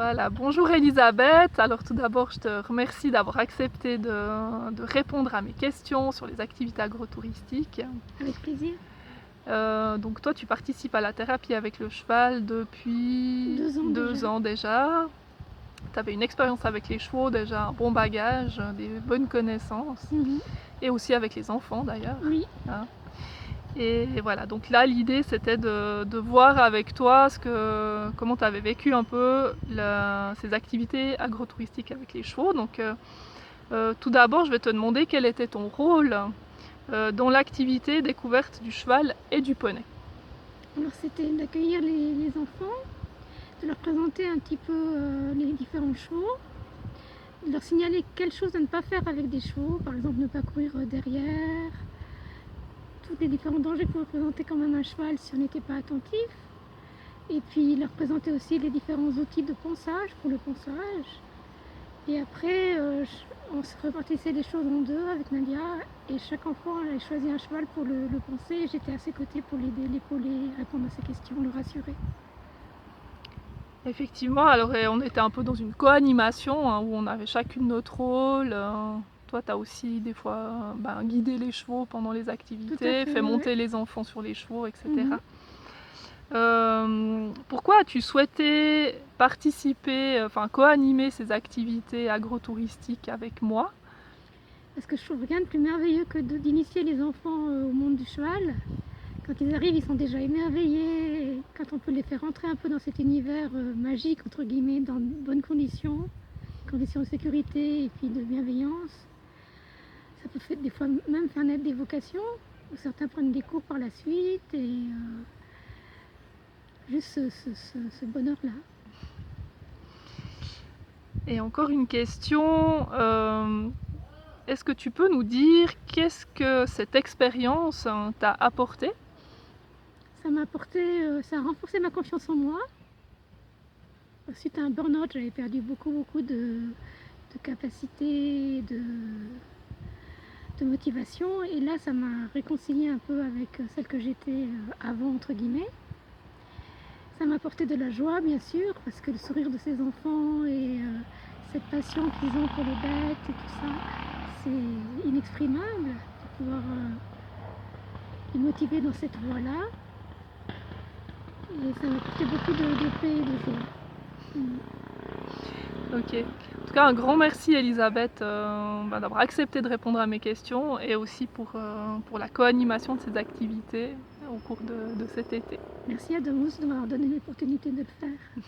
Voilà, bonjour Elisabeth. Alors tout d'abord, je te remercie d'avoir accepté de répondre à mes questions sur les activités agrotouristiques. Avec plaisir. Donc toi, tu participes à la thérapie avec le cheval depuis 2 ans déjà. ans déjà. Tu avais une expérience avec les chevaux déjà, un bon bagage, des bonnes connaissances, et aussi avec les enfants d'ailleurs. Oui. Hein. Et voilà, donc là l'idée c'était de voir avec toi comment tu avais vécu un peu ces activités agrotouristiques avec les chevaux. Donc tout d'abord je vais te demander quel était ton rôle dans l'activité découverte du cheval et du poney. Alors c'était d'accueillir les enfants, de leur présenter un petit peu les différents chevaux, de leur signaler quelque chose à ne pas faire avec des chevaux, par exemple ne pas courir derrière, tous les différents dangers que pouvait présenter quand même un cheval si on n'était pas attentif. Et puis leur présenter aussi les différents outils de ponçage pour le ponçage. Et après, on se répartissait les choses en deux avec Nadia et chaque enfant avait choisi un cheval pour le poncer et j'étais à ses côtés pour l'aider, l'épauler, répondre à ses questions, le rassurer. Effectivement, alors on était un peu dans une co-animation où on avait chacune notre rôle. Toi, tu as aussi des fois guidé les chevaux pendant les activités, fait monter les enfants sur les chevaux, etc. Pourquoi as-tu souhaité participer, co-animer ces activités agrotouristiques avec moi? Parce que je trouve rien de plus merveilleux que d'initier les enfants au monde du cheval. Quand ils arrivent, ils sont déjà émerveillés. Et quand on peut les faire rentrer un peu dans cet univers magique, entre guillemets, dans de bonnes conditions de sécurité et puis de bienveillance, ça peut des fois même faire naître des vocations. Certains prennent des cours par la suite et juste ce bonheur-là. Et encore une question, est-ce que tu peux nous dire qu'est-ce que cette expérience t'a apporté? Ça m'a apporté, ça a renforcé ma confiance en moi. Suite à un burn-out, j'avais perdu beaucoup de capacité, de motivation. Et là, ça m'a réconcilié un peu avec celle que j'étais avant, entre guillemets. Ça m'a apporté de la joie, bien sûr, parce que le sourire de ces enfants et cette passion qu'ils ont pour les bêtes et tout ça, c'est inexprimable de pouvoir les motiver dans cette voie-là. Et ça m'a apporté beaucoup de paix et de joie. Ok. En tout cas, un grand merci Elisabeth d'avoir accepté de répondre à mes questions et aussi pour la co-animation de ces activités au cours de cet été. Merci à Domus de m'avoir donné l'opportunité de le faire.